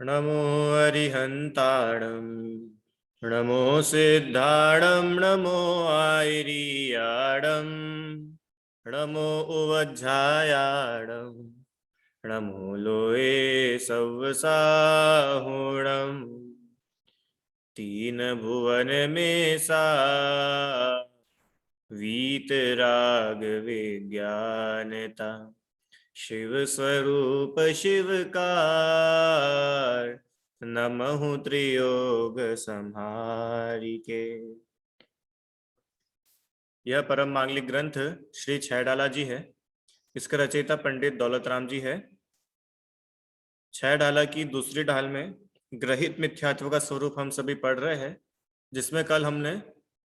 नमो अरिहंताणं नमो सिद्धाणं नमो आयरियाणं नमो उवज्झायाणं नमो लोये सव्वसाहुणं तीन भुवन में सा वीतराग विज्ञानता शिव स्वरूप शिवकार नमः त्रियोग संहारिके। यह परम मांगलिक ग्रंथ श्री छैडाला जी है। इसका रचयिता पंडित दौलत राम जी है। छैडाला की दूसरी ढाल में ग्रहित मिथ्यात्व का स्वरूप हम सभी पढ़ रहे हैं, जिसमें कल हमने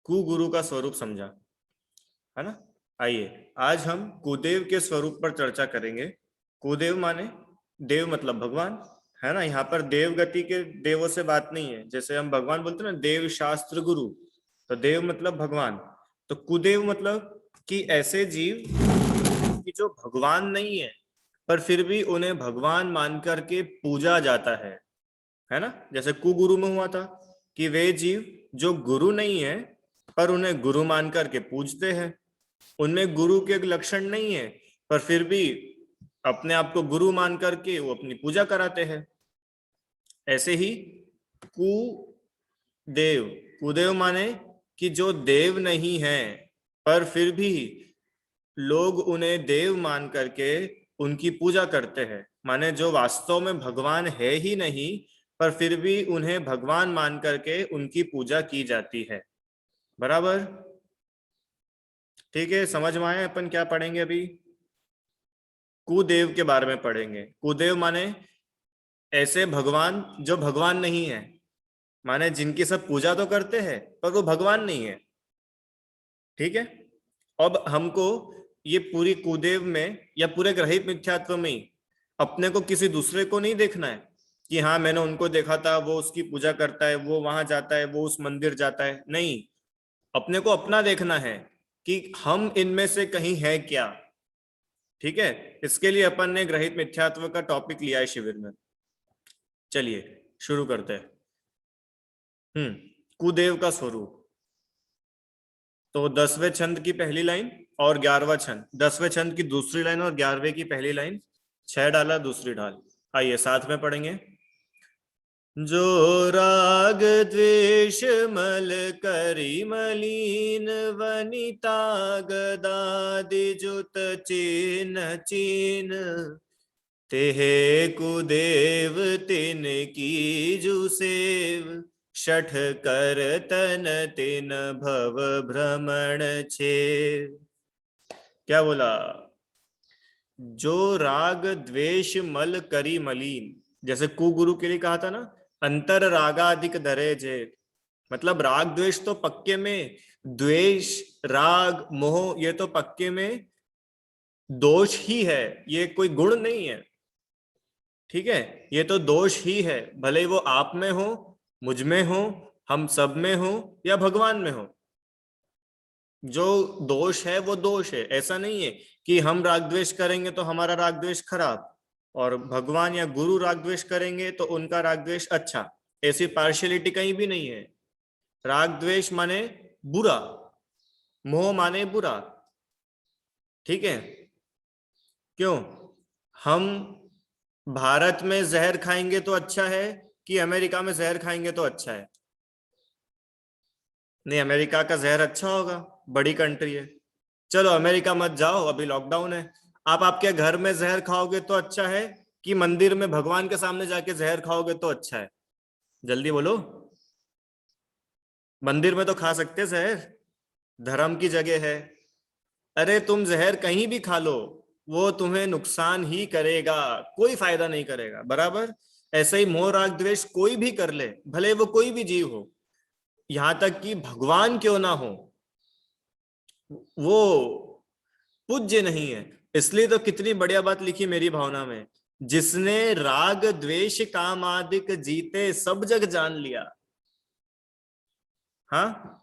कुगुरु का स्वरूप समझा है ना। आइए आज हम कुदेव के स्वरूप पर चर्चा करेंगे। कुदेव माने देव मतलब भगवान है ना। यहाँ पर देव गति के देवों से बात नहीं है। जैसे हम भगवान बोलते हैं ना, देव शास्त्र गुरु, तो देव मतलब भगवान। तो कुदेव मतलब कि ऐसे जीव कि जो भगवान नहीं है पर फिर भी उन्हें भगवान मान करके पूजा जाता है ना। जैसे कुगुरु में हुआ था कि वे जीव जो गुरु नहीं है पर उन्हें गुरु मान करके पूजते हैं। उनमें गुरु के लक्षण नहीं है पर फिर भी अपने आप को गुरु मान करके वो अपनी पूजा कराते हैं। ऐसे ही कुदेव, कुदेव माने कि जो देव नहीं है पर फिर भी लोग उन्हें देव मान करके उनकी पूजा करते हैं। माने जो वास्तव में भगवान है ही नहीं पर फिर भी उन्हें भगवान मान करके उनकी पूजा की जाती है। बराबर, ठीक है। समझ में आया अपन क्या पढ़ेंगे अभी? कुदेव के बारे में पढ़ेंगे। कुदेव माने ऐसे भगवान जो भगवान नहीं है, माने जिनकी सब पूजा तो करते हैं पर वो भगवान नहीं है। ठीक है। अब हमको ये पूरी कुदेव में या पूरे ग्रहित मिथ्यात्व में ही अपने को किसी दूसरे को नहीं देखना है कि हाँ मैंने उनको देखा था, वो उसकी पूजा करता है, वो वहां जाता है, वो उस मंदिर जाता है। नहीं, अपने को अपना देखना है कि हम इनमें से कहीं है क्या। ठीक है। इसके लिए अपन ने ग्रहित मिथ्यात्व का टॉपिक लिया है शिविर में। चलिए शुरू करते हैं। कुदेव का स्वरूप। तो 10वें छंद की पहली लाइन और 11वां छंद, 10वें छंद की दूसरी लाइन और 11वें की पहली लाइन, छह डाला दूसरी ढाल। आइए साथ में पढ़ेंगे। जो राग द्वेष मल करी मलीन वनिता गदादि जुत चीन चीन तेहे कुदेव तिन की जुसेव शठ कर तन तिन भव भ्रमण छे। क्या बोला? जो राग द्वेष मल करी मलीन, जैसे कुगुरु के लिए कहा था ना, अंतर रागाधिक धरे जे, मतलब राग द्वेष तो पक्के में, द्वेष राग मोह ये तो पक्के में दोष ही है, ये कोई गुण नहीं है। ठीक है, ये तो दोष ही है, भले वो आप में हो, मुझ में हो, हम सब में हो या भगवान में हो। जो दोष है वो दोष है। ऐसा नहीं है कि हम राग द्वेष करेंगे तो हमारा राग द्वेष खराब और भगवान या गुरु राग द्वेष करेंगे तो उनका राग द्वेष अच्छा। ऐसी पार्शियलिटी कहीं भी नहीं है। राग द्वेष माने बुरा, मोह माने बुरा। ठीक है। क्यों? हम भारत में जहर खाएंगे तो अच्छा है कि अमेरिका में जहर खाएंगे तो अच्छा है? नहीं, अमेरिका का जहर अच्छा होगा, बड़ी कंट्री है। चलो अमेरिका मत जाओ, अभी लॉकडाउन है। आप आपके घर में जहर खाओगे तो अच्छा है कि मंदिर में भगवान के सामने जाके जहर खाओगे तो अच्छा है? जल्दी बोलो। मंदिर में तो खा सकते जहर, धर्म की जगह है। अरे तुम जहर कहीं भी खा लो, वो तुम्हें नुकसान ही करेगा, कोई फायदा नहीं करेगा। बराबर, ऐसे ही मोह राग द्वेष कोई भी कर ले, भले वो कोई भी जीव हो, यहां तक कि भगवान क्यों ना हो, वो पूज्य नहीं है। इसलिए तो कितनी बढ़िया बात लिखी मेरी भावना में, जिसने राग द्वेष काम आदिक जीते सब जग जान लिया। हाँ,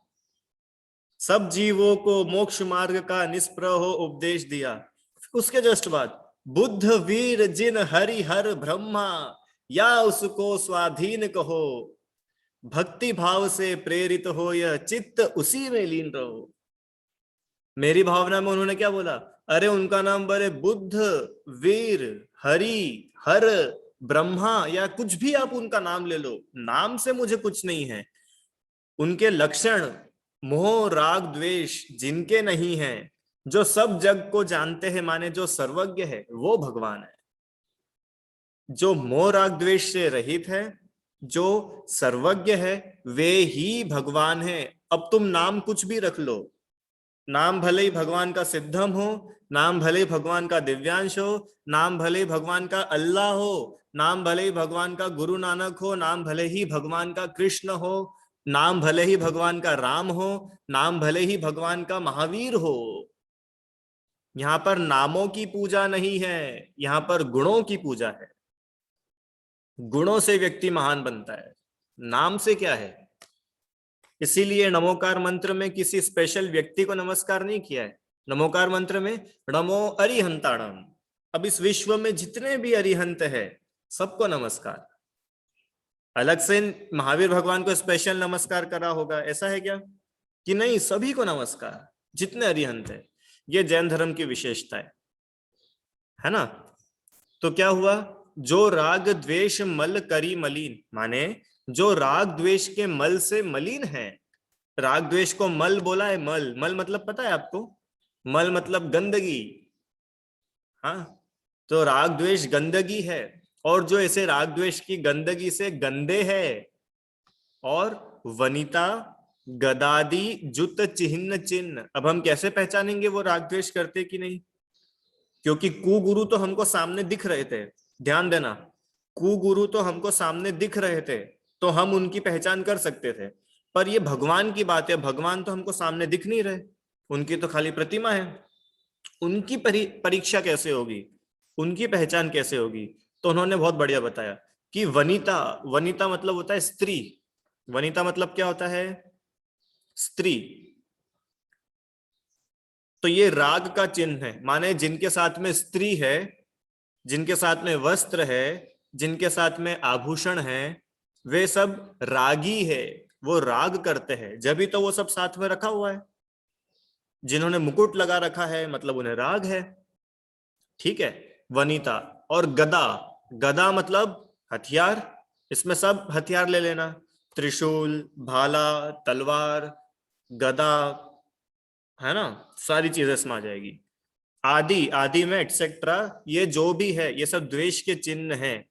सब जीवों को मोक्ष मार्ग का निष्प्रह उपदेश दिया। उसके जस्ट बाद बुद्ध वीर जिन हरि हर ब्रह्मा या उसको स्वाधीन कहो, भक्ति भाव से प्रेरित हो यह चित्त उसी में लीन रहो। मेरी भावना में उन्होंने क्या बोला, अरे उनका नाम बड़े बुद्ध, वीर, हरि, हर, ब्रह्मा या कुछ भी आप उनका नाम ले लो, नाम से मुझे कुछ नहीं है। उनके लक्षण मोह राग द्वेष जिनके नहीं है, जो सब जग को जानते हैं, माने जो सर्वज्ञ है, वो भगवान है। जो मोह राग द्वेष से रहित है, जो सर्वज्ञ है, वे ही भगवान है। अब तुम नाम कुछ भी रख लो, नाम भले ही भगवान का सिद्धम हो, नाम भले ही भगवान का दिव्यांश हो, नाम भले ही भगवान का अल्लाह हो, नाम भले ही भगवान का गुरु नानक हो, नाम भले ही भगवान का कृष्ण हो, नाम भले ही भगवान का राम हो, नाम भले ही भगवान का महावीर हो। यहां पर नामों की पूजा नहीं है, यहां पर गुणों की पूजा है। गुणों से व्यक्ति महान बनता है, नाम से क्या है। इसीलिए नमोकार मंत्र में किसी स्पेशल व्यक्ति को नमस्कार नहीं किया है। नमोकार मंत्र में नमो अरिहंताणम, अब इस विश्व में जितने भी अरिहंत है सबको नमस्कार। अलग से महावीर भगवान को स्पेशल नमस्कार करा होगा, ऐसा है क्या? कि नहीं, सभी को नमस्कार, जितने अरिहंत है। ये जैन धर्म की विशेषता है ना। तो क्या हुआ, जो राग द्वेष मल करी मलिन, माने जो राग द्वेष के मल से मलिन है। राग द्वेष को मल बोला है, मल, मल मतलब पता है आपको? मल मतलब गंदगी। हाँ, तो राग द्वेष गंदगी है, और जो ऐसे राग द्वेष की गंदगी से गंदे है, और वनिता गदादि जुत चिन्ह चिन्ह। अब हम कैसे पहचानेंगे वो राग द्वेष करते कि नहीं? क्योंकि कुगुरु तो हमको सामने दिख रहे थे, ध्यान देना, कुगुरु तो हमको सामने दिख रहे थे, तो हम उनकी पहचान कर सकते थे। पर ये भगवान की बात है, भगवान तो हमको सामने दिख नहीं रहे, उनकी तो खाली प्रतिमा है। उनकी परीक्षा कैसे होगी, उनकी पहचान कैसे होगी? तो उन्होंने बहुत बढ़िया बताया कि वनिता, वनिता मतलब होता है स्त्री। वनिता मतलब क्या होता है? स्त्री। तो ये राग का चिन्ह है, माने जिनके साथ में स्त्री है, जिनके साथ में वस्त्र है, जिनके साथ में आभूषण है, वे सब रागी है, वो राग करते हैं, जब भी तो वो सब साथ में रखा हुआ है। जिन्होंने मुकुट लगा रखा है मतलब उन्हें राग है। ठीक है, वनिता। और गदा, गदा मतलब हथियार, इसमें सब हथियार ले लेना, त्रिशूल, भाला, तलवार, गदा, है ना, सारी चीजें इसमें आ जाएगी। आदि, आदि में एक्सेट्रा, ये जो भी है ये सब द्वेष के चिन्ह हैं।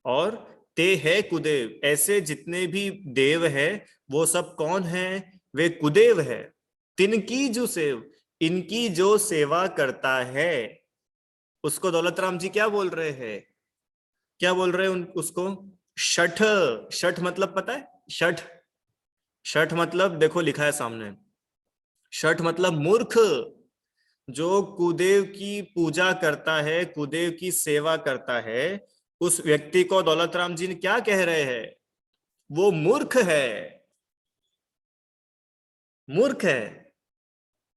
और ते है कुदेव, ऐसे जितने भी देव है वो सब कौन है? वे कुदेव है। तिनकी जो सेव, इनकी जो सेवा करता है, उसको दौलत राम जी क्या बोल रहे हैं? क्या बोल रहे हैं उसको? शठ। शठ मतलब पता है? शठ, शठ मतलब देखो लिखा है सामने, शठ मतलब मूर्ख। जो कुदेव की पूजा करता है, कुदेव की सेवा करता है, उस व्यक्ति को दौलत राम जी ने क्या कह रहे हैं? वो मूर्ख है। मूर्ख है,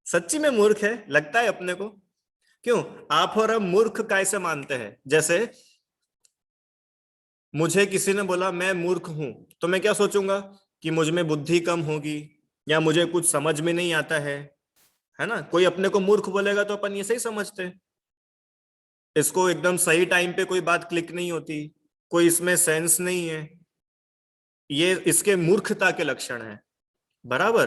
सच्ची में मूर्ख है, लगता है अपने को। क्यों? आप और हम मूर्ख कैसे मानते हैं? जैसे मुझे किसी ने बोला मैं मूर्ख हूं, तो मैं क्या सोचूंगा कि मुझ में बुद्धि कम होगी, या मुझे कुछ समझ में नहीं आता है ना। कोई अपने को मूर्ख बोलेगा तो अपन ये सही समझते हैं, इसको एकदम सही टाइम पे कोई बात क्लिक नहीं होती, कोई इसमें सेंस नहीं है, ये इसके मूर्खता के लक्षण है। बराबर।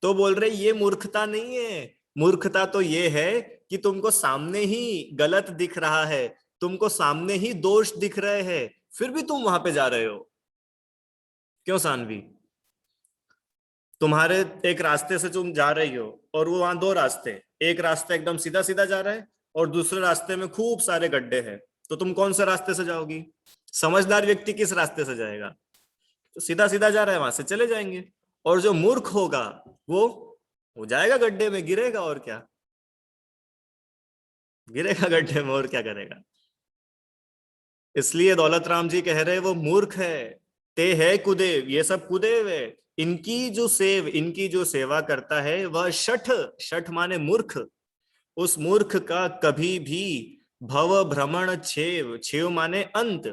तो बोल रहे ये मूर्खता नहीं है, मूर्खता तो ये है कि तुमको सामने ही गलत दिख रहा है, तुमको सामने ही दोष दिख रहे हैं, फिर भी तुम वहां पे जा रहे हो। क्यों सानवी? तुम्हारे एक रास्ते से तुम जा रही हो, और वो वहां दो रास्ते, एक रास्ता एकदम सीधा सीधा जा रहा है और दूसरे रास्ते में खूब सारे गड्ढे हैं, तो तुम कौन से रास्ते से जाओगी? समझदार व्यक्ति किस रास्ते से जाएगा? तो सीधा सीधा जा रहा है वहां से चले जाएंगे। और जो मूर्ख होगा वो जाएगा गड्ढे में, गिरेगा, और क्या गिरेगा गड्ढे में, और क्या करेगा? इसलिए दौलत राम जी कह रहे वो मूर्ख है। ते है कुदेव, ये सब कुदेव है। इनकी जो सेवा करता है वह शठ, शठ माने मूर्ख, उस मूर्ख का कभी भी भव भ्रमण छेव, छेव माने अंत,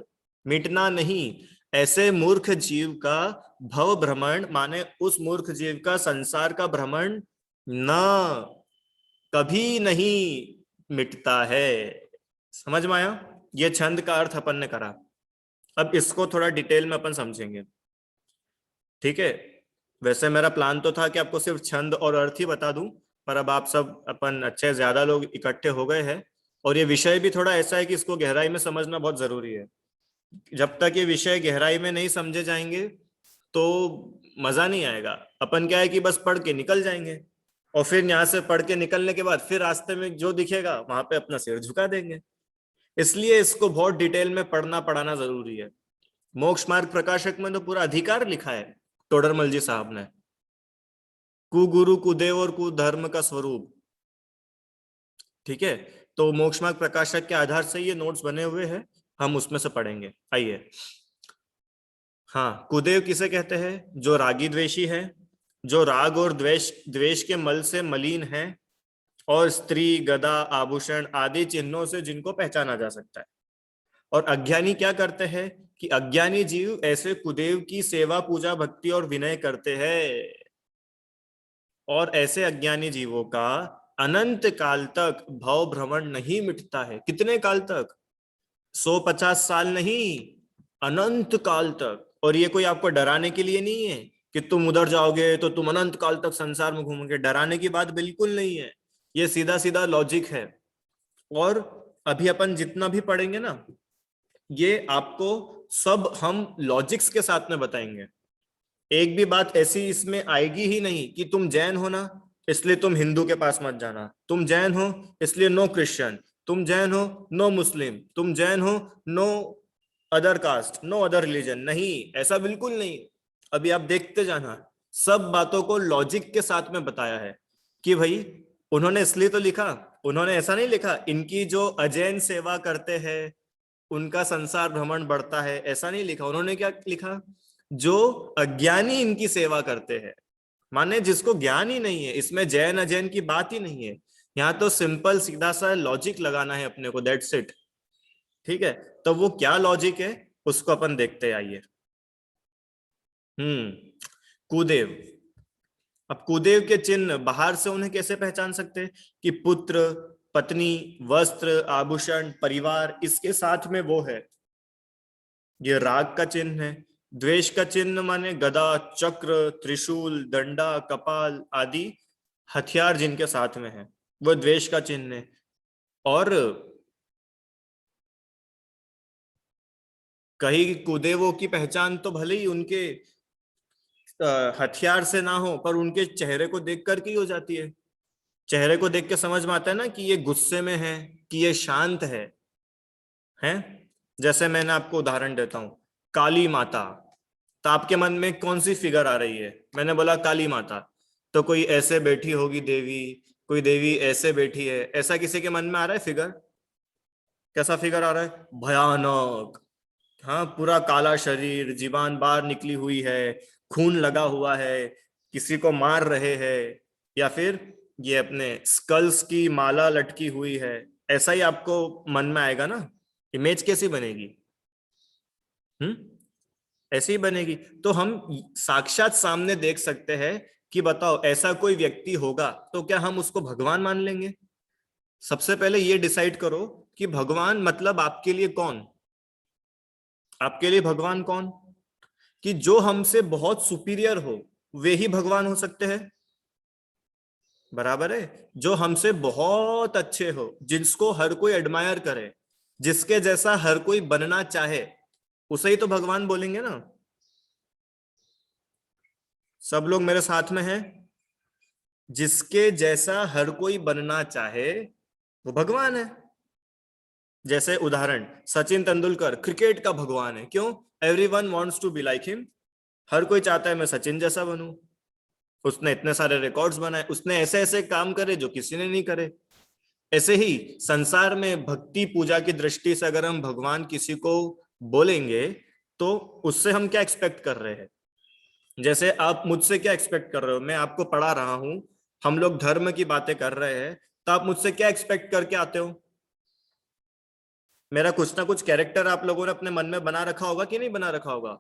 मिटना नहीं। ऐसे मूर्ख जीव का भव भ्रमण माने उस मूर्ख जीव का संसार का भ्रमण न कभी नहीं मिटता है। समझ में आया? ये छंद का अर्थ अपन ने करा। अब इसको थोड़ा डिटेल में अपन समझेंगे, ठीक है? वैसे मेरा प्लान तो था कि आपको सिर्फ छंद और अर्थ ही बता दूं, पर अब आप सब अपन अच्छे ज्यादा लोग इकट्ठे हो गए हैं और ये विषय भी थोड़ा ऐसा है कि इसको गहराई में समझना बहुत जरूरी है। जब तक ये विषय गहराई में नहीं समझे जाएंगे तो मजा नहीं आएगा। अपन क्या है कि बस पढ़ के निकल जाएंगे और फिर यहाँ से पढ़ के निकलने के बाद फिर रास्ते में जो दिखेगा वहां पे अपना सिर झुका देंगे। इसलिए इसको बहुत डिटेल में पढ़ना पढ़ाना जरूरी है। मोक्ष मार्ग प्रकाशक में तो पूरा अधिकार लिखा है टोडरमल जी साहब ने, कुगुरु कुदेव और कुधर्म का स्वरूप, ठीक है? तो मोक्ष मार्ग प्रकाशक के आधार से ये नोट्स बने हुए हैं, हम उसमें से पढ़ेंगे। आइए। हाँ, कुदेव किसे कहते हैं? जो रागी द्वेषी है, जो राग और द्वेष द्वेष के मल से मलिन है और स्त्री गदा आभूषण आदि चिन्हों से जिनको पहचाना जा सकता है। और अज्ञानी क्या करते हैं कि अज्ञानी जीव ऐसे कुदेव की सेवा पूजा भक्ति और विनय करते हैं। और ऐसे अज्ञानी जीवों का अनंत काल तक भव भ्रमण नहीं मिटता है। कितने काल तक? 150 साल नहीं, अनंत काल तक। और ये कोई आपको डराने के लिए नहीं है कि तुम उधर जाओगे तो तुम अनंत काल तक संसार में घूमोगे। डराने की बात बिल्कुल नहीं है, ये सीधा सीधा लॉजिक है। और अभी अपन जितना भी पढ़ेंगे ना, ये आपको सब हम लॉजिक्स के साथ में बताएंगे। एक भी बात ऐसी इसमें आएगी ही नहीं कि तुम जैन हो ना इसलिए तुम हिंदू के पास मत जाना, तुम जैन हो इसलिए नो क्रिश्चियन, तुम जैन हो नो मुस्लिम, तुम जैन हो no other caste, no other religion. नहीं, ऐसा बिल्कुल नहीं। अभी आप देखते जाना, सब बातों को लॉजिक के साथ में बताया है कि भाई उन्होंने इसलिए तो लिखा, उन्होंने ऐसा नहीं लिखा इनकी जो अजैन सेवा करते हैं उनका संसार भ्रमण बढ़ता है, ऐसा नहीं लिखा। उन्होंने क्या लिखा? जो अज्ञानी इनकी सेवा करते हैं, माने जिसको ज्ञान ही नहीं है। इसमें जैन अजैन की बात ही नहीं है, यहाँ तो सिंपल सीधा सा लॉजिक लगाना है अपने को, दैट्स इट। ठीक है, तो वो क्या लॉजिक है उसको अपन देखते आइए। कुदेव। अब कुदेव के चिन्ह बाहर से उन्हें कैसे पहचान सकते हैं कि पुत्र पत्नी वस्त्र आभूषण परिवार इसके साथ में वो है। ये राग का चिन्ह है। द्वेष का चिन्ह माने गदा चक्र त्रिशूल दंडा कपाल आदि हथियार जिनके साथ में है वो द्वेष का चिन्ह है। और कहीं कुदेवों की पहचान तो भले ही उनके हथियार से ना हो पर उनके चेहरे को देख कर के ही हो जाती है। चेहरे को देख के समझ में आता है ना कि ये गुस्से में है कि ये शांत है? जैसे मैंने आपको उदाहरण देता हूं, काली माता, तो आपके मन में कौन सी फिगर आ रही है? मैंने बोला काली माता, तो कोई ऐसे बैठी होगी देवी, कोई देवी ऐसे बैठी है, ऐसा किसी के मन में आ रहा है फिगर? कैसा फिगर आ रहा है? भयानक। हाँ, पूरा काला शरीर, जीवान बाहर निकली हुई है, खून लगा हुआ है, किसी को मार रहे हैं, या फिर ये अपने स्कल्स की माला लटकी हुई है, ऐसा ही आपको मन में आएगा ना। इमेज कैसी बनेगी? ऐसी ही बनेगी। तो हम साक्षात सामने देख सकते हैं कि बताओ ऐसा कोई व्यक्ति होगा तो क्या हम उसको भगवान मान लेंगे? सबसे पहले ये डिसाइड करो कि भगवान मतलब आपके लिए कौन? आपके लिए भगवान कौन? कि जो हमसे बहुत सुपीरियर हो वे ही भगवान हो सकते हैं, बराबर है? जो हमसे बहुत अच्छे हो, जिसको हर कोई एडमायर करे, जिसके जैसा हर कोई बनना चाहे, उसे ही तो भगवान बोलेंगे ना। सब लोग मेरे साथ में हैं? जिसके जैसा हर कोई बनना चाहे वो भगवान है। जैसे उदाहरण, सचिन तेंदुलकर क्रिकेट का भगवान है। क्यों? Everyone wants to be like him. हर कोई चाहता है मैं सचिन जैसा बनूं। उसने इतने सारे रिकॉर्ड्स बनाए, उसने ऐसे ऐसे काम करे जो किसी ने नहीं करे। ऐसे ही संसार में भक्ति पूजा की दृष्टि से अगर हम भगवान किसी को बोलेंगे तो उससे हम क्या एक्सपेक्ट कर रहे हैं? जैसे आप मुझसे क्या एक्सपेक्ट कर रहे हो? मैं आपको पढ़ा रहा हूं, हम लोग धर्म की बातें कर रहे हैं, तो आप मुझसे क्या एक्सपेक्ट करके आते हो? मेरा कुछ ना कुछ कैरेक्टर आप लोगों ने अपने मन में बना रखा होगा कि नहीं बना रखा होगा?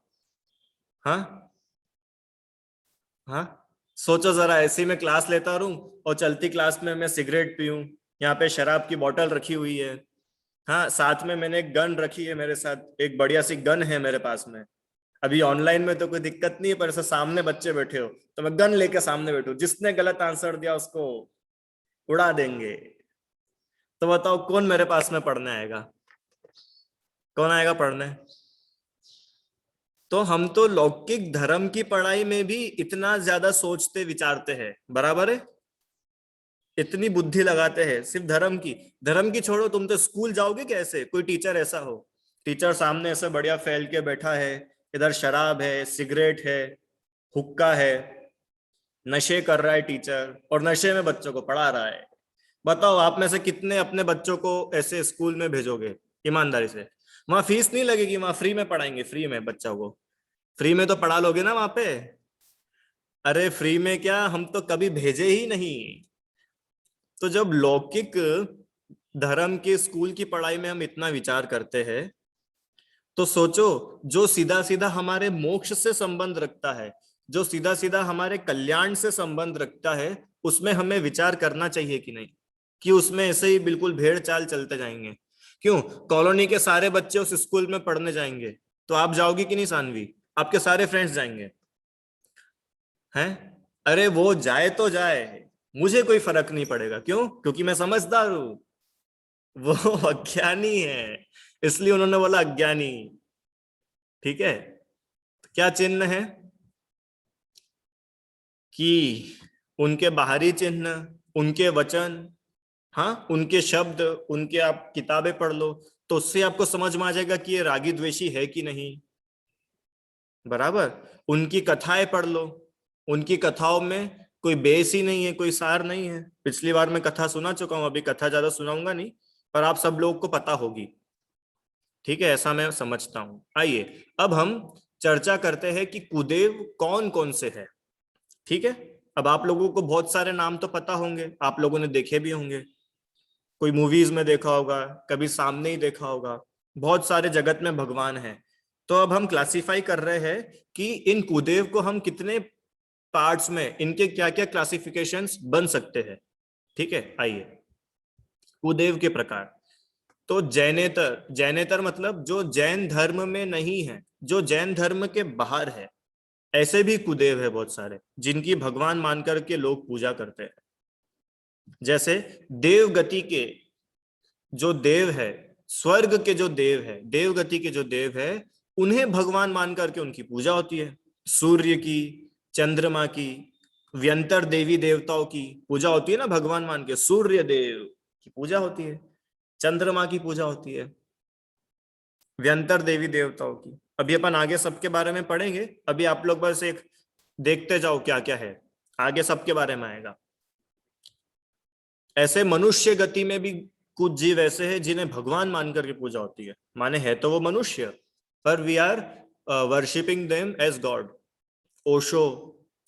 हाँ। हाँ, सोचो जरा, ऐसे ही मैं क्लास लेता रहूं और चलती क्लास में मैं सिगरेट पीऊं, यहाँ पे शराब की बोतल रखी हुई है, हाँ साथ में मैंने एक गन रखी है, मेरे साथ एक बढ़िया सी गन है मेरे पास में। अभी ऑनलाइन में तो कोई दिक्कत नहीं है, पर ऐसे सामने बच्चे बैठे हो तो मैं गन लेके सामने बैठू, जिसने गलत आंसर दिया उसको उड़ा देंगे। तो बताओ कौन मेरे पास में पढ़ने आएगा? कौन आएगा पढ़ने? तो हम तो लौकिक धर्म की पढ़ाई में भी इतना ज्यादा सोचते विचारते हैं, बराबर है, इतनी बुद्धि लगाते हैं सिर्फ धर्म की छोड़ो, तुम तो स्कूल जाओगे कैसे? कोई टीचर ऐसा हो, टीचर सामने ऐसे बढ़िया फैल के बैठा है, इधर शराब है, सिगरेट है, हुक्का है, नशे कर रहा है टीचर, और नशे में बच्चों को पढ़ा रहा है। बताओ आप में से कितने अपने बच्चों को ऐसे स्कूल में भेजोगे ईमानदारी से? वहां फीस नहीं लगेगी, वहां फ्री में पढ़ाएंगे, फ्री में बच्चों को, फ्री में तो पढ़ा लोगे ना वहां पे। अरे फ्री में क्या, हम तो कभी भेजे ही नहीं। तो जब लौकिक धर्म के स्कूल की पढ़ाई में हम इतना विचार करते हैं, तो सोचो जो सीधा सीधा हमारे मोक्ष से संबंध रखता है, जो सीधा सीधा हमारे कल्याण से संबंध रखता है, उसमें हमें विचार करना चाहिए कि नहीं? कि उसमें ऐसे ही बिल्कुल भेड़ चाल चलते जाएंगे? क्यों? कॉलोनी के सारे बच्चे उस स्कूल में पढ़ने जाएंगे, तो आप जाओगी कि नहीं सानवी? आपके सारे फ्रेंड्स जाएंगे हैं? अरे वो जाए तो जाए, मुझे कोई फर्क नहीं पड़ेगा। क्यों? क्योंकि मैं समझदार हूं। वो अज्ञानी है, इसलिए उन्होंने बोला अज्ञानी। ठीक है, तो क्या चिन्ह है कि उनके बाहरी चिन्ह, उनके वचन, हाँ उनके शब्द, उनके आप किताबें पढ़ लो, तो उससे आपको समझ में आ जाएगा कि ये रागी द्वेषी है कि नहीं, बराबर। उनकी कथाएं पढ़ लो, उनकी कथाओं में कोई बेस ही नहीं है, कोई सार नहीं है। पिछली बार मैं कथा सुना चुका हूं, अभी कथा ज्यादा सुनाऊंगा नहीं, पर आप सब लोगों को पता होगी। ठीक है, ऐसा मैं समझता हूं। आइए अब हम चर्चा करते हैं कि कुदेव कौन कौन से है। ठीक है, अब आप लोगों को बहुत सारे नाम तो पता होंगे, आप लोगों ने देखे भी होंगे, कोई मूवीज में देखा होगा, कभी सामने ही देखा होगा, बहुत सारे जगत में भगवान हैं। तो अब हम क्लासिफाई कर रहे हैं कि इन कुदेव को हम कितने पार्ट्स में, इनके क्या क्या क्लासिफिकेशंस बन सकते हैं। ठीक है, आइए कुदेव के प्रकार। तो जैनेतर, जैनेतर मतलब जो जैन धर्म में नहीं है, जो जैन धर्म के बाहर है, ऐसे भी कुदेव है बहुत सारे, जिनकी भगवान मानकर के लोग पूजा करते हैं। जैसे देव गति के जो देव है, स्वर्ग के जो देव है, देव गति के जो देव है, उन्हें भगवान मान करके उनकी पूजा होती है। सूर्य की, चंद्रमा की, व्यंतर देवी देवताओं की पूजा होती है ना, भगवान मान के सूर्य देव की पूजा होती है, चंद्रमा की पूजा होती है, व्यंतर देवी देवताओं की। अभी अपन आगे सबके बारे में पढ़ेंगे, अभी आप लोग बस एक देखते जाओ क्या क्या है, आगे सबके बारे में आएगा। ऐसे मनुष्य गति में भी कुछ जीव ऐसे हैं जिन्हें भगवान मान करके पूजा होती है, माने है तो वो मनुष्य, पर we are worshipping them as god. Osho,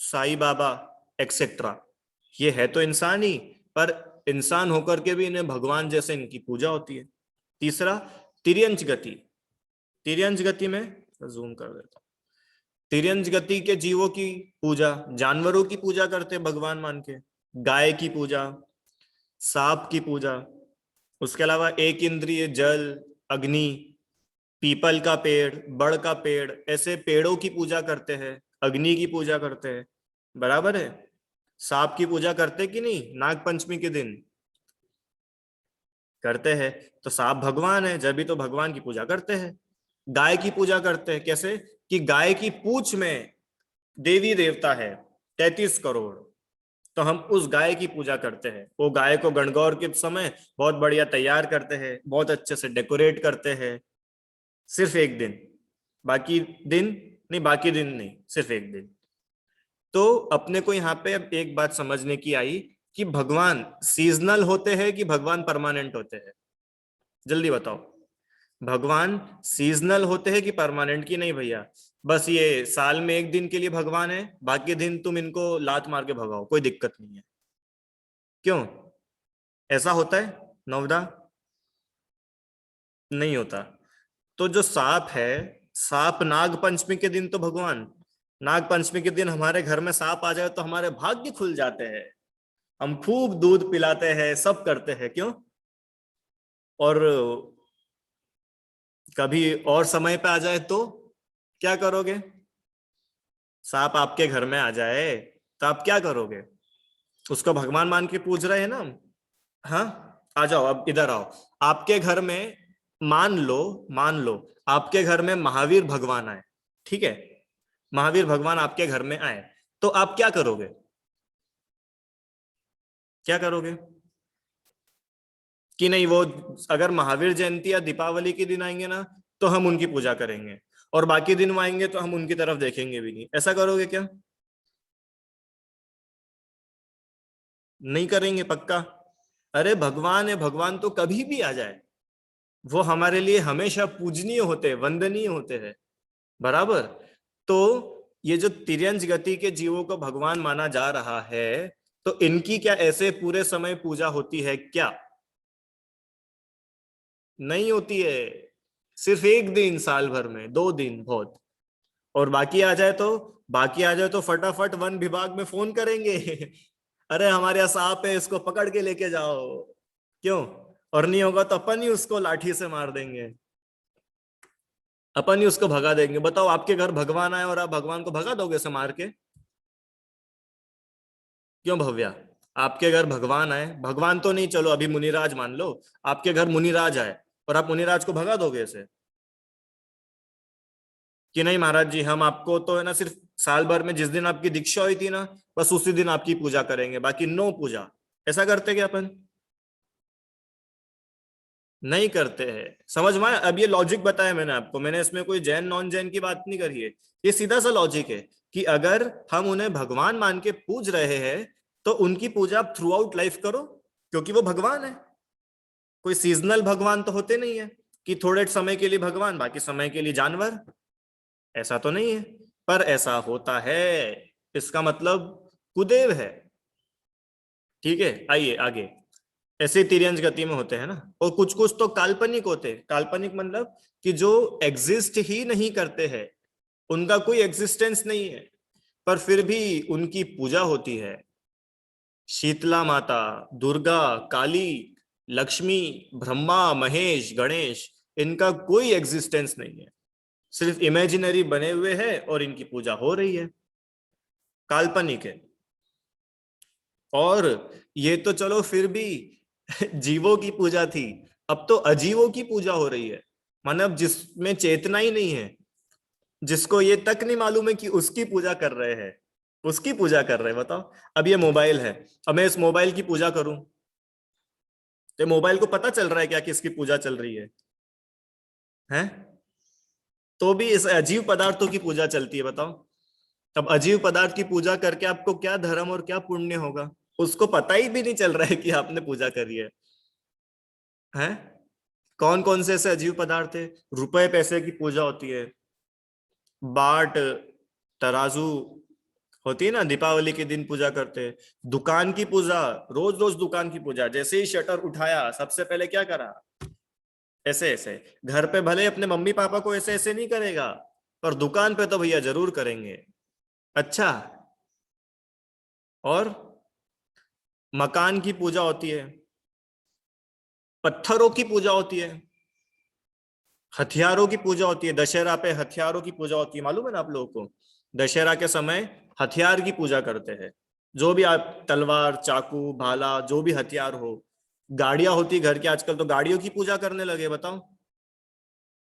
Sai Baba, etcetera, ये है तो इंसान ही, पर इंसान होकर के भी इन्हें भगवान जैसे इनकी पूजा होती है। तीसरा, तिर्यंच गति। तिर्यंच गति में जूम कर देता हूं, तिर्यंच गति के जीवों की पूजा, जानवरों की पूजा करते हैं भगवान मान के, गाय की पूजा, सांप की पूजा, उसके अलावा एक इंद्रिय जल, अग्नि, पीपल का पेड़, बड़ का पेड़, ऐसे पेड़ों की पूजा करते हैं, अग्नि की पूजा करते हैं, बराबर है। सांप की पूजा करते कि नहीं नाग पंचमी के दिन? करते हैं। तो सांप भगवान है, जब भी तो भगवान की पूजा करते हैं। गाय की पूजा करते हैं, कैसे? कि गाय की पूंछ में देवी देवता है 33 करोड़, तो हम उस गाय की पूजा करते हैं। वो गाय को गणगौर के समय बहुत बढ़िया तैयार करते हैं, बहुत अच्छे से डेकोरेट करते हैं, सिर्फ एक दिन, बाकी दिन नहीं, बाकी दिन नहीं, सिर्फ एक दिन। तो अपने को यहाँ पे अब एक बात समझने की आई कि भगवान सीजनल होते हैं कि भगवान परमानेंट होते हैं? जल्दी बताओ, भगवान सीजनल होते हैं कि परमानेंट? की नहीं भैया, बस ये साल में एक दिन के लिए भगवान है, बाकी दिन तुम इनको लात मार के भगाओ, कोई दिक्कत नहीं है। क्यों ऐसा होता है नवदा? नहीं होता। तो जो सांप है, सांप नाग पंचमी के दिन तो भगवान, नाग पंचमी के दिन हमारे घर में सांप आ जाए तो हमारे भाग्य खुल जाते हैं, हम खूब दूध पिलाते हैं, सब करते हैं, क्यों? और कभी और समय पे आ जाए तो क्या करोगे? सांप आपके घर में आ जाए तो आप क्या करोगे? उसको भगवान मान के पूज रहे हैं ना हम। हाँ, आ जाओ, अब इधर आओ। आपके घर में, मान लो, मान लो आपके घर में महावीर भगवान आए, ठीक है? महावीर भगवान आपके घर में आए तो आप क्या करोगे? क्या करोगे? कि नहीं, वो अगर महावीर जयंती या दीपावली के दिन आएंगे ना तो हम उनकी पूजा करेंगे, और बाकी दिन वो आएंगे तो हम उनकी तरफ देखेंगे भी नहीं, ऐसा करोगे क्या? नहीं करेंगे पक्का? अरे भगवान है, भगवान तो कभी भी आ जाए, वो हमारे लिए हमेशा पूजनीय होते हैं, वंदनीय होते हैं, बराबर। तो ये जो तिर्यंज गति के जीवों को भगवान माना जा रहा है, तो इनकी क्या ऐसे पूरे समय पूजा होती है क्या? नहीं होती है। सिर्फ एक दिन साल भर में, 2 दिन बहुत। और बाकी आ जाए तो, बाकी आ जाए तो फटाफट वन विभाग में फोन करेंगे अरे हमारे यहाँ सांप है, इसको पकड़ के लेके जाओ। क्यों? और नहीं होगा तो अपन ही उसको लाठी से मार देंगे, अपन ही उसको भगा देंगे। बताओ, आपके घर भगवान आए और आप भगवान को भगा दोगे उसे मार के? क्यों भव्या? आपके घर भगवान आए, भगवान तो नहीं, चलो अभी मुनिराज मान लो, आपके घर मुनिराज आए और आप मुनिराज को भगा दोगे ऐसे? कि नहीं महाराज जी, हम आपको तो है ना सिर्फ साल भर में जिस दिन आपकी दीक्षा हुई थी ना, बस उसी दिन आपकी पूजा करेंगे, बाकी नो पूजा। ऐसा करते क्या अपन? नहीं करते हैं। समझ में आया? अब ये लॉजिक बताया मैंने आपको, मैंने इसमें कोई जैन नॉन जैन की बात नहीं करी है। ये सीधा सा लॉजिक है कि अगर हम उन्हें भगवान मान के पूज रहे हैं तो उनकी पूजा आप थ्रू आउट लाइफ करो, क्योंकि वो भगवान है। कोई सीजनल भगवान तो होते नहीं है कि थोड़े समय के लिए भगवान, बाकी समय के लिए जानवर। ऐसा तो नहीं है, पर ऐसा होता है, इसका मतलब कुदेव है। ठीक है, आइए आगे। ऐसे तिर्यंज गति में होते हैं ना, और कुछ कुछ तो काल्पनिक होते हैं। काल्पनिक मतलब कि जो एग्जिस्ट ही नहीं करते हैं, उनका कोई एग्जिस्टेंस नहीं है, पर फिर भी उनकी पूजा होती है। शीतला माता, दुर्गा, काली, लक्ष्मी, ब्रह्मा, महेश, गणेश, इनका कोई एग्जिस्टेंस नहीं है, सिर्फ इमेजिनरी बने हुए हैं और इनकी पूजा हो रही है, काल्पनिक है। और ये तो चलो फिर भी जीवों की पूजा थी, अब तो अजीवों की पूजा हो रही है। माने अब जिसमें चेतना ही नहीं है, जिसको ये तक नहीं मालूम है कि उसकी पूजा कर रहे हैं, उसकी पूजा कर रहे हैं। बताओ, अब ये मोबाइल है, अब मैं इस मोबाइल की पूजा करूं तो मोबाइल को पता चल रहा है क्या कि इसकी पूजा चल रही है? हैं? तो भी इस अजीव पदार्थों की पूजा चलती है, बताओ। अब अजीव पदार्थ की पूजा करके आपको क्या धर्म और क्या पुण्य होगा? उसको पता ही भी नहीं चल रहा है कि आपने पूजा करी है। हैं? कौन कौन से ऐसे अजीब पदार्थ है? रुपए पैसे की पूजा होती है, बाट, तराजू होती है ना, दीपावली के दिन पूजा करते हैं। दुकान की पूजा, रोज रोज दुकान की पूजा, जैसे ही शटर उठाया सबसे पहले क्या करा? ऐसे ऐसे। घर पे भले अपने मम्मी पापा को ऐसे ऐसे नहीं करेगा, पर दुकान पे तो भैया जरूर करेंगे। अच्छा। और मकान की पूजा होती है, पत्थरों की पूजा होती है, हथियारों की पूजा होती है। दशहरा पे हथियारों की पूजा होती है, मालूम है ना आप लोगों को? दशहरा के समय हथियार की पूजा करते हैं, जो भी आप, तलवार, चाकू, भाला, जो भी हथियार हो। गाड़ियां होती घर की, आजकल तो गाड़ियों की पूजा करने लगे, बताओ।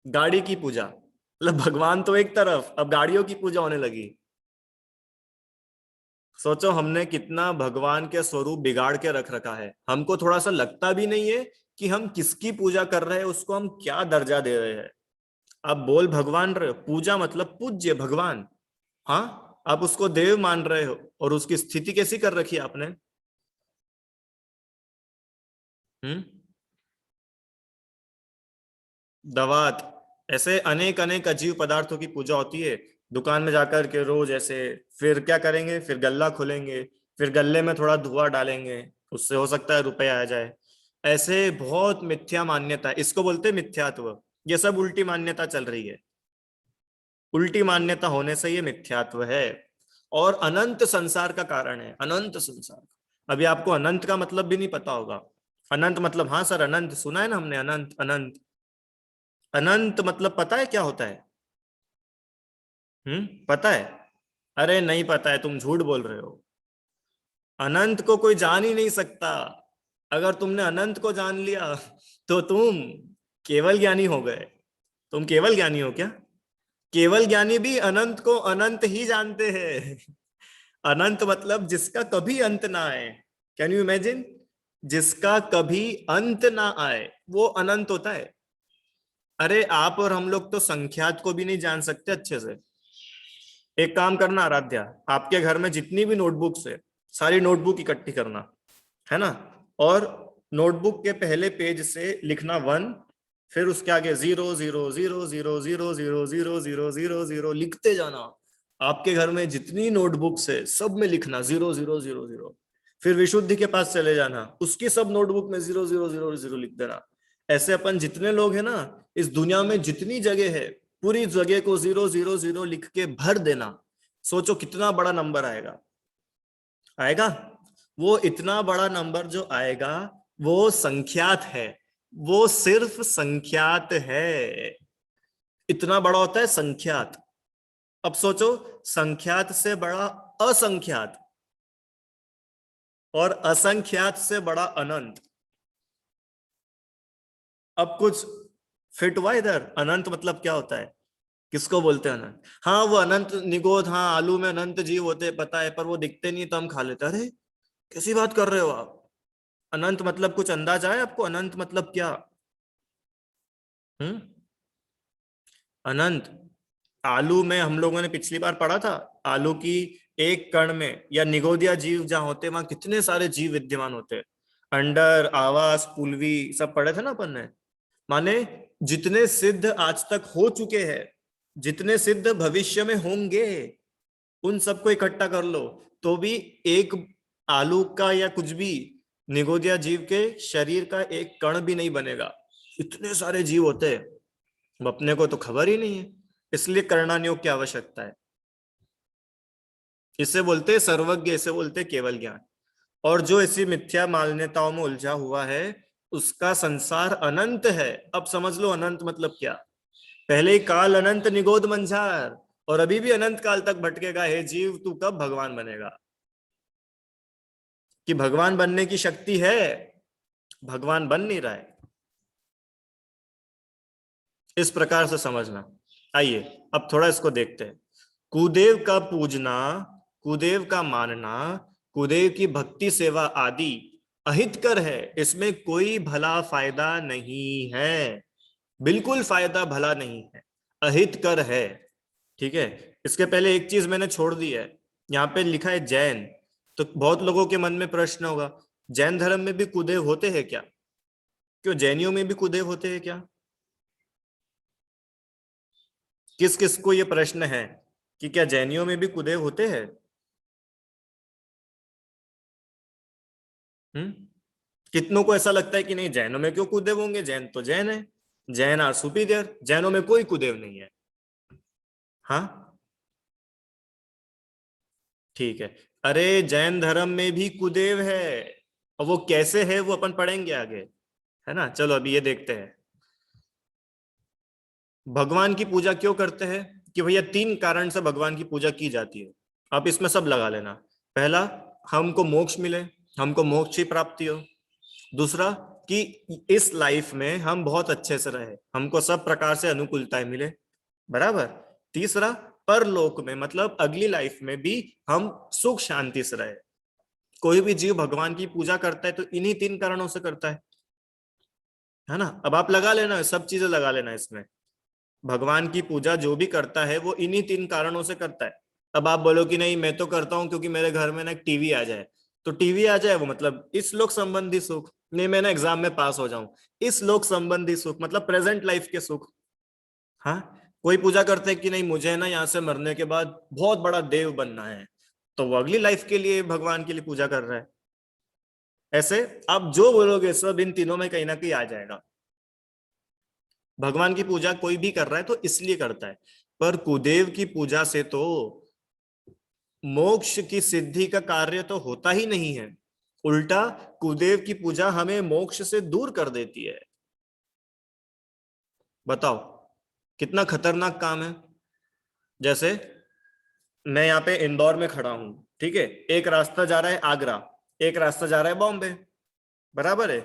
गाड़ी की पूजा, मतलब भगवान तो एक तरफ, अब गाड़ियों की पूजा होने लगी। सोचो हमने कितना भगवान के स्वरूप बिगाड़ के रख रखा है, हमको थोड़ा सा लगता भी नहीं है कि हम किसकी पूजा कर रहे हैं, उसको हम क्या दर्जा दे रहे हैं। आप बोल भगवान रहे हो, पूजा मतलब पूज्य भगवान। हाँ, आप उसको देव मान रहे हो, और उसकी स्थिति कैसी कर रखी है आपने? हम्म। दवात, ऐसे अनेक अनेक अजीब पदार्थों की पूजा होती है। दुकान में जाकर के रोज ऐसे, फिर क्या करेंगे? फिर गल्ला खोलेंगे, फिर गल्ले में थोड़ा धुआं डालेंगे, उससे हो सकता है रुपए आ जाए। ऐसे बहुत मिथ्या मान्यता, इसको बोलते हैं मिथ्यात्व। ये सब उल्टी मान्यता चल रही है, उल्टी मान्यता होने से ये मिथ्यात्व है और अनंत संसार का कारण है, अनंत संसार। अभी आपको अनंत का मतलब भी नहीं पता होगा। अनंत मतलब, हाँ सर अनंत सुना है ना हमने, अनंत अनंत। अनंत मतलब पता है क्या होता है? पता है? अरे नहीं पता है, तुम झूठ बोल रहे हो। अनंत को कोई जान ही नहीं सकता। अगर तुमने अनंत को जान लिया तो तुम केवल ज्ञानी हो गए। तुम केवल ज्ञानी हो क्या? केवल ज्ञानी भी अनंत को अनंत ही जानते हैं। अनंत मतलब जिसका कभी अंत ना आए। Can you imagine? जिसका कभी अंत ना आए वो अनंत होता है। अरे आप और हम लोग तो संख्यात को भी नहीं जान सकते अच्छे से। एक काम करना आराध्या, आपके घर में जितनी भी नोटबुक्स है सारी नोटबुक इकट्ठी करना, है ना? और नोटबुक के पहले पेज से लिखना 1, फिर उसके आगे 0 0 0 0 0 0 0 0 0 0 लिखते जाना। आपके घर में जितनी नोटबुक्स है सब में लिखना 0 0 0 0। फिर विशुद्धि के पास चले जाना, उसकी सब नोटबुक में 0 0 0 0 लिख देना। ऐसे अपन जितने लोग हैं ना, इस दुनिया में जितनी जगह है पूरी जगह को 0 0 0 लिख के भर देना। सोचो कितना बड़ा नंबर आएगा। आएगा। वो इतना बड़ा नंबर जो आएगा वो संख्यात है, वो सिर्फ संख्यात है। इतना बड़ा होता है संख्यात। अब सोचो, संख्यात से बड़ा असंख्यात, और असंख्यात से बड़ा अनंत। अब कुछ फिट हुआ इधर? अनंत मतलब क्या होता है? किसको बोलते हैं अनंत? हाँ वो अनंत निगोद, हाँ आलू में अनंत जीव होते हैं पता है, पर वो दिखते नहीं तो हम खा लेते। अरे कैसी बात कर रहे हो आप? अनंत मतलब कुछ अंदाज आया आपको? अनंत मतलब क्या? हम्म। अनंत, आलू में हम लोगों ने पिछली बार पढ़ा था, आलू की एक कण में या निगोदिया जीव जहां होते हैं वहां कितने सारे जीव विद्यमान होते हैं। अंडर, आवास, पुलवी, सब पढ़े थे ना अपन ने। माने जितने सिद्ध आज तक हो चुके हैं, जितने सिद्ध भविष्य में होंगे, उन सबको इकट्ठा कर लो तो भी एक आलू का या कुछ भी निगोदिया जीव के शरीर का एक कण भी नहीं बनेगा। इतने सारे जीव होते हैं, अब अपने को तो खबर ही नहीं है। इसलिए कर्णानियोग की आवश्यकता है। इसे बोलते हैं सर्वज्ञ, इसे बोलते हैं केवल ज्ञान। और जो ऐसी मिथ्या मान्यताओं में उलझा हुआ है उसका संसार अनंत है। अब समझ लो अनंत मतलब क्या। पहले ही काल अनंत निगोद मंझार, और अभी भी अनंत काल तक भटकेगा। हे जीव तू कब भगवान बनेगा? कि भगवान बनने की शक्ति है, भगवान बन नहीं रहा है। इस प्रकार से समझना। आइए अब थोड़ा इसको देखते हैं। कुदेव का पूजना, कुदेव का मानना, कुदेव की भक्ति सेवा आदि अहितकर है। इसमें कोई भला फायदा नहीं है, बिल्कुल फायदा भला नहीं है, अहितकर है। ठीक है। इसके पहले एक चीज मैंने छोड़ दी है, यहाँ पे लिखा है जैन। तो बहुत लोगों के मन में प्रश्न होगा, जैन धर्म में भी कुदेव होते हैं क्या? क्यों जैनियों में भी कुदेव होते हैं क्या? किस किस को ये प्रश्न है कि क्या जैनियों में भी कुदेव होते हैं? हम्म। कितनों को ऐसा लगता है कि नहीं जैनों में क्यों कुदेव होंगे, जैन तो जैन है, जैन आर सुपीरियर, जैनों में कोई कुदेव नहीं है। हाँ ठीक है। अरे जैन धर्म में भी कुदेव है, और वो कैसे है वो अपन पढ़ेंगे आगे, है ना? चलो अभी ये देखते हैं। भगवान की पूजा क्यों करते हैं? कि भैया 3 कारण से भगवान की पूजा की जाती है। आप इसमें सब लगा लेना। पहला, हमको मोक्ष मिले, हमको मोक्ष की प्राप्ति हो। दूसरा, कि इस लाइफ में हम बहुत अच्छे से रहे, हमको सब प्रकार से अनुकूलताएं मिले, बराबर। तीसरा, परलोक में मतलब अगली लाइफ में भी हम सुख शांति से रहे। कोई भी जीव भगवान की पूजा करता है तो इन्हीं 3 कारणों से करता है ना? अब आप लगा लेना, सब चीजें लगा लेना इसमें। भगवान की पूजा जो भी करता है वो इन्हीं 3 कारणों से करता है। अब आप बोलो कि नहीं मैं तो करता हूं क्योंकि मेरे घर में ना एक टीवी आ जाए। तो टीवी आ जाए वो मतलब इस लोक संबंधी सुख, नहीं मैं ना एग्जाम में पास हो जाऊं, इस लोक संबंधी सुख मतलब प्रेजेंट लाइफ के सुख। हाँ। कोई पूजा करते हैं कि नहीं मुझे ना यहाँ से मरने के बाद बहुत बड़ा देव बनना है, तो वो अगली लाइफ के लिए भगवान के लिए पूजा कर रहा है। ऐसे आप जो बोलोगे सब इन तीनों में कहीं ना कहीं आ जाएगा। भगवान की पूजा कोई भी कर रहा है तो इसलिए करता है, पर कुदेव की पूजा से तो मोक्ष की सिद्धि का कार्य तो होता ही नहीं है। उल्टा कुदेव की पूजा हमें मोक्ष से दूर कर देती है। बताओ कितना खतरनाक काम है। जैसे मैं यहाँ पे इंदौर में खड़ा हूं, ठीक है, एक रास्ता जा रहा है आगरा, एक रास्ता जा रहा है बॉम्बे, बराबर है,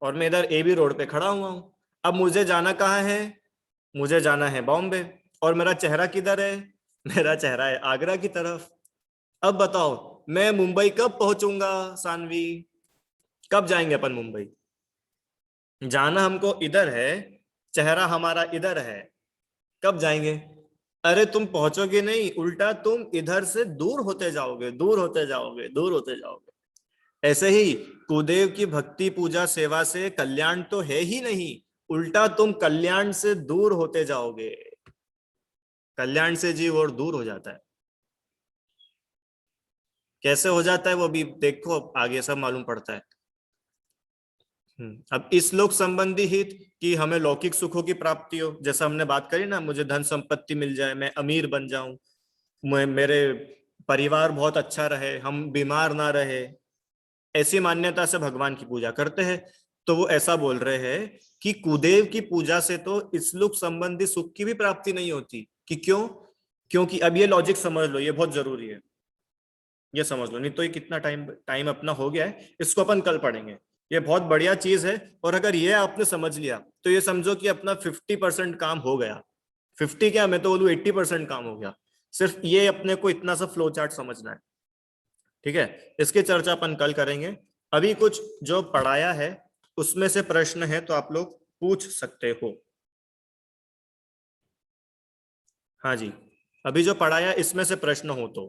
और मैं इधर एबी रोड पे खड़ा हुआ हूं। अब मुझे जाना कहाँ है? मुझे जाना है बॉम्बे। और मेरा चेहरा किधर है? मेरा चेहरा है आगरा की तरफ। अब बताओ मैं मुंबई कब पहुंचूंगा? सानवी, कब जाएंगे अपन मुंबई? जाना हमको इधर है, चेहरा हमारा इधर है, कब जाएंगे? अरे तुम पहुंचोगे नहीं, उल्टा तुम इधर से दूर होते जाओगे, दूर होते जाओगे, दूर होते जाओगे। ऐसे ही कुदेव की भक्ति पूजा सेवा से कल्याण तो है ही नहीं, उल्टा तुम कल्याण से दूर होते जाओगे। कल्याण से जीव और दूर हो जाता है। कैसे हो जाता है वो भी देखो, अब आगे सब मालूम पड़ता है। अब इस लोक संबंधी हित कि हमें लौकिक सुखों की प्राप्ति हो, जैसा हमने बात करी ना, मुझे धन संपत्ति मिल जाए, मैं अमीर बन जाऊं, मैं मेरे परिवार बहुत अच्छा रहे, हम बीमार ना रहे, ऐसी मान्यता से भगवान की पूजा करते हैं। तो वो ऐसा बोल रहे हैं कि कुदेव की पूजा से तो इस लोक संबंधी सुख की भी प्राप्ति नहीं होती। कि क्यों? क्योंकि अब ये लॉजिक समझ लो, ये बहुत जरूरी है, ये समझ लो, नहीं तो ये कितना टाइम टाइम अपना हो गया है, इसको अपन कल पढ़ेंगे। ये बहुत बढ़िया चीज है, और अगर ये आपने समझ लिया तो ये समझो कि अपना 50% काम हो गया। 50 क्या, मैं तो बोलूँ 80% काम हो गया। सिर्फ ये अपने को इतना सा फ्लो चार्ट समझना है, ठीक है। इसकी चर्चा अपन कल करेंगे। अभी कुछ जो पढ़ाया है उसमें से प्रश्न है तो आप लोग पूछ सकते हो। हाँ जी, अभी जो पढ़ाया इसमें से प्रश्न हो तो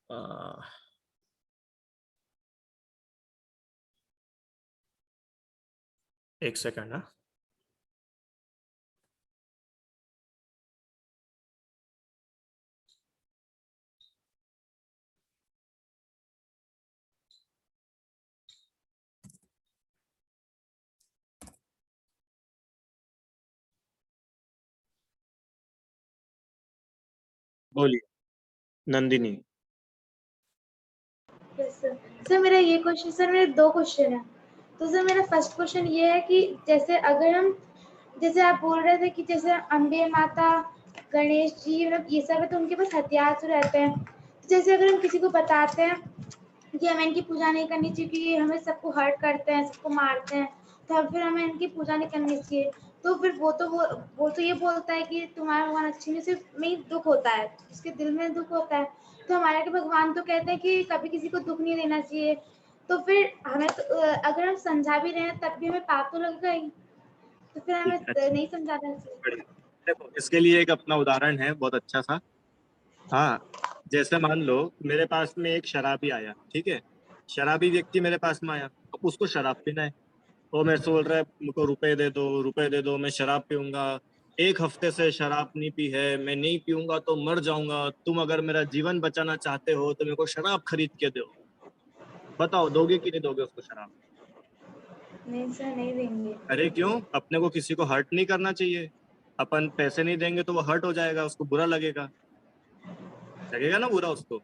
आ, एक सेकंड ना। बोलिए नंदिनी। Yes sir. सर मेरा ये क्वेश्चन, सर मेरे 2 क्वेश्चन हैं। तो सर मेरा फर्स्ट क्वेश्चन ये है कि जैसे अगर हम, जैसे आप बोल रहे थे कि जैसे अम्बे माता, गणेश जी, मतलब ये सब है तो उनके पास हथियार तो रहते हैं। तो जैसे अगर हम किसी को बताते हैं कि हमें इनकी पूजा नहीं करनी चाहिए क्योंकि ये हमें सबको हर्ट करते हैं, सबको मारते हैं, तो फिर हमें इनकी पूजा नहीं करनी चाहिए। तो फिर वो तो ये बोलता है कि तुम्हारा भगवान अच्छे नहीं, सिर्फ में ही दुःख होता है, उसके दिल में दुःख होता है। तो हमारे के भगवान तो कहते हैं कि कभी किसी को दुःख नहीं देना चाहिए। तो फिर हमें तो अगर हम समझा भी रहे हैं तब भी हमें पाप तो लगेगा ही। तो फिर हमें ठीक है, अच्छा, नहीं समझाना चाहिए। बढ़िया। देखो इसके लिए एक अपना उदाहरण है बहुत अच्छा सा। हाँ, जैसे मान लो मेरे पास में एक शराबी आया, ठीक है, शराबी व्यक्ति मेरे पास में आया, अब उसको शराब पीना है। वो मेरे से बोल रहा है मुझको रुपए दे दो, रुपए दे दो, मैं शराब पीऊंगा, 1 हफ्ते से शराब नहीं पी है, मैं नहीं पीऊंगा तो मर जाऊंगा, तुम अगर मेरा जीवन बचाना चाहते हो तो मेरे को शराब खरीद के दो। बताओ दोगे कि नहीं दोगे उसको शराब? नहीं सर, नहीं देंगे। अरे क्यों? अपने को किसी को हर्ट नहीं करना चाहिए। अपन पैसे नहीं देंगे तो वो हर्ट हो जाएगा, उसको बुरा लगेगा, लगेगा ना बुरा उसको।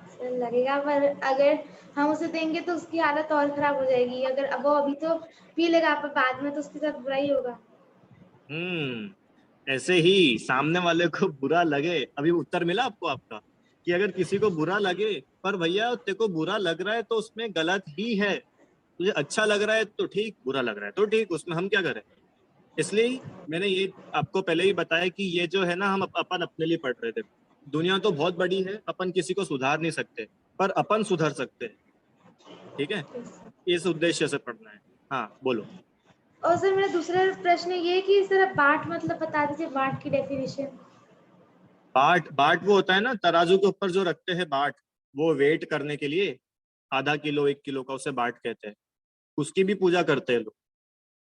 सर लगेगा, पर अगर हम उसे देंगे तो उसकी हालत और खराब हो जाएगी। अगर अब वो अभी तो पी लेगा पर बाद में तो उसके साथ बुरा ही होगा। ऐसे ही सामने वाले को बुरा लगे, अभी उत्तर मिला आपको आपका, कि अगर किसी को बुरा लगे, पर भैया तेरे को बुरा लग रहा है तो उसमें गलत ही है, तुझे अच्छा लग रहा है तो ठीक, बुरा लग रहा है तो ठीक, उसमें हम क्या करें? इसलिए मैंने ये आपको पहले ही बताया कि ये जो है ना, हम अपन अपने लिए पढ़ रहे थे। दुनिया तो बहुत बड़ी है, अपन किसी को सुधार नहीं सकते, पर अपन सुधर सकते हैं, ठीक है। इस उद्देश्य से पढ़ना है। हाँ बोलो। और सर मेरा दूसरा प्रश्न ये है कि सर आप बाट मतलब बता दीजिए, बाट की डेफिनेशन। बाट, बाट वो होता है ना तराजू के ऊपर जो रखते हैं बाट, वो वेट करने के लिए, आधा किलो 1 किलो का, उसे बाट कहते हैं। उसकी भी पूजा करते हैं लोग।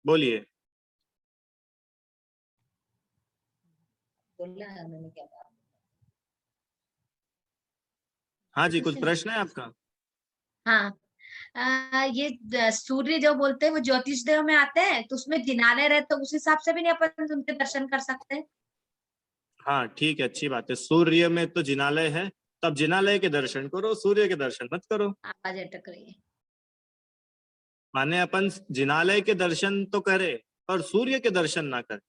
बोलिए। बोलना है मैंने क्या कहा। हाँ जी, कुछ प्रश्न है आपका? हाँ, ये सूर्य जो बोलते हैं वो ज्योतिष देव में आते हैं, तो उसमें जिनालय रहे तो उस हिसाब से भी नहीं अपन उनके दर्शन कर सकते? हाँ ठीक है, अच्छी बात है। सूर्य में तो जिनालय है, तब जिनालय के दर्शन करो, सूर्य के दर्शन मत करो। आवाज अटक रही है। माने अपन जिनालय के दर्शन तो करें पर सूर्य के दर्शन ना करें,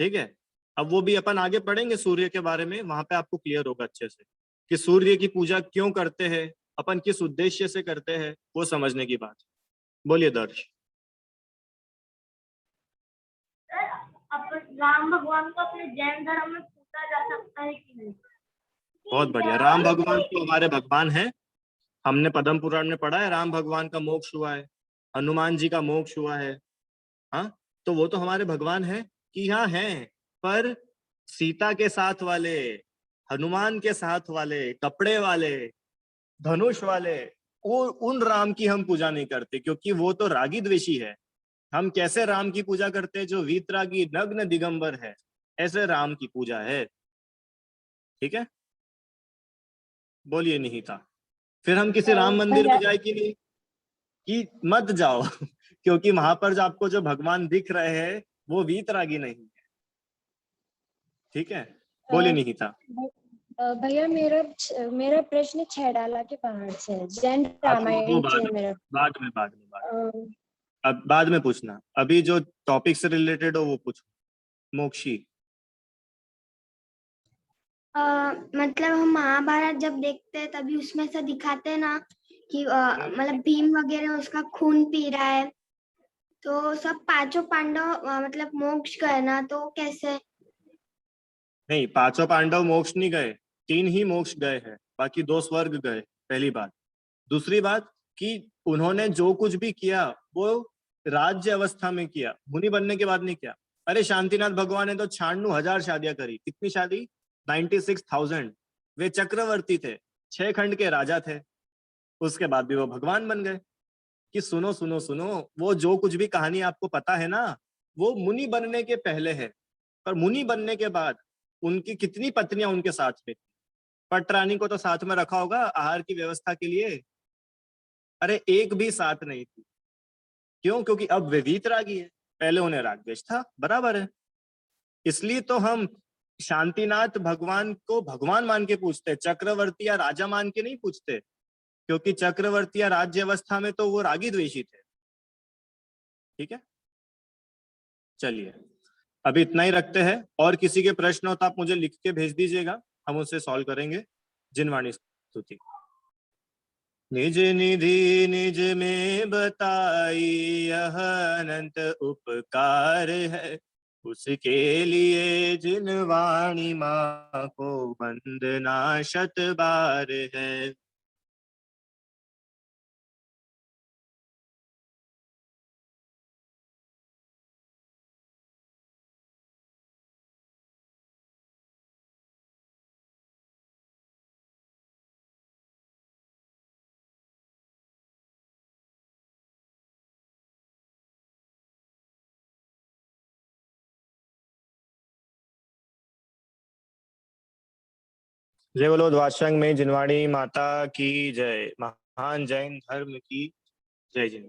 ठीक है। अब वो भी अपन आगे पढ़ेंगे सूर्य के बारे में, वहां पे आपको क्लियर होगा अच्छे से कि सूर्य की पूजा क्यों करते हैं, अपन किस उद्देश्य से करते हैं, वो समझने की बात। बोलिए दर्श। राम भगवान को अपने जैन धर्म में पूजा जा सकता है कि नहीं? बहुत बढ़िया, राम भगवान तो हमारे भगवान है। हमने पद्म पुराण में पढ़ा है राम भगवान का मोक्ष हुआ है, हनुमान जी का मोक्ष हुआ है। हाँ, तो वो तो हमारे भगवान है कि हाँ है, पर सीता के साथ वाले, हनुमान के साथ वाले, कपड़े वाले, धनुष वाले, वो उन राम की हम पूजा नहीं करते, क्योंकि वो तो रागी द्वेषी है। हम कैसे राम की पूजा करते हैं? जो वीतरागी नग्न दिगंबर है, ऐसे राम की पूजा है, ठीक है। बोलिए निहिता। फिर हम किसी राम मंदिर में जाए कि नहीं? कि मत जाओ क्योंकि वहां पर जो आपको जो भगवान दिख रहे हैं वो वीतरागी नहीं है, ठीक है। बोलिए निहिता। भैया मेरा प्रश्न छैडाला के पहाड़ से है, जैन रामायण से है मेरा। बाद में अब बाद में पूछना, अभी जो टॉपिक से रिलेटेड हो वो पूछो। मोक्षी। मतलब हम महाभारत जब देखते हैं तभी उसमें से दिखाते हैं ना कि मतलब भीम वगैरह उसका खून पी रहा है, तो सब पांचों पांडव मतलब मोक्ष गए ना, तो कैसे? नहीं, पांचों पांडव मोक्ष नहीं गए, 3 ही मोक्ष गए हैं, बाकी 2 स्वर्ग गए, पहली बात। दूसरी बात कि उन्होंने जो कुछ भी किया वो राज्य अवस्था में किया, मुनि बनने के बाद नहीं किया। अरे शांतिनाथ भगवान ने तो 96,000 शादियां करी। कितनी शादी? 96,000। वे चक्रवर्ती थे, 6 खंड के राजा थे, उसके बाद भी वो भगवान बन गए। कि सुनो सुनो सुनो, वो जो कुछ भी कहानी आपको पता है ना, वो मुनि बनने के पहले है। पर मुनि बनने के बाद उनकी कितनी पत्नियां उनके साथ में थी? पटरानी को तो साथ में रखा होगा आहार की व्यवस्था के लिए, अरे एक भी साथ नहीं थी। क्यों? क्योंकि अब वे वीतरागी है, पहले उन्हें राग द्वेष था, बराबर है। इसलिए तो हम शांतिनाथ भगवान को भगवान मान के पूछते, चक्रवर्ती या राजा मान के नहीं पूछते, क्योंकि चक्रवर्ती या राज्य अवस्था में तो वो रागी द्वेषी थे, ठीक है। चलिए अभी इतना ही रखते हैं, और किसी के प्रश्न हो तो आप मुझे लिख के भेज दीजिएगा, हम उसे सॉल्व करेंगे। जिनवाणी स्तुति। निज निधि निज में बताई यह अनंत उपकार है, उसके लिए जिनवाणी माँ को वंदना शत बार है। जय बोलो द्वादशांग में जिनवाणी माता की जय, महान जैन धर्म की जय। जिन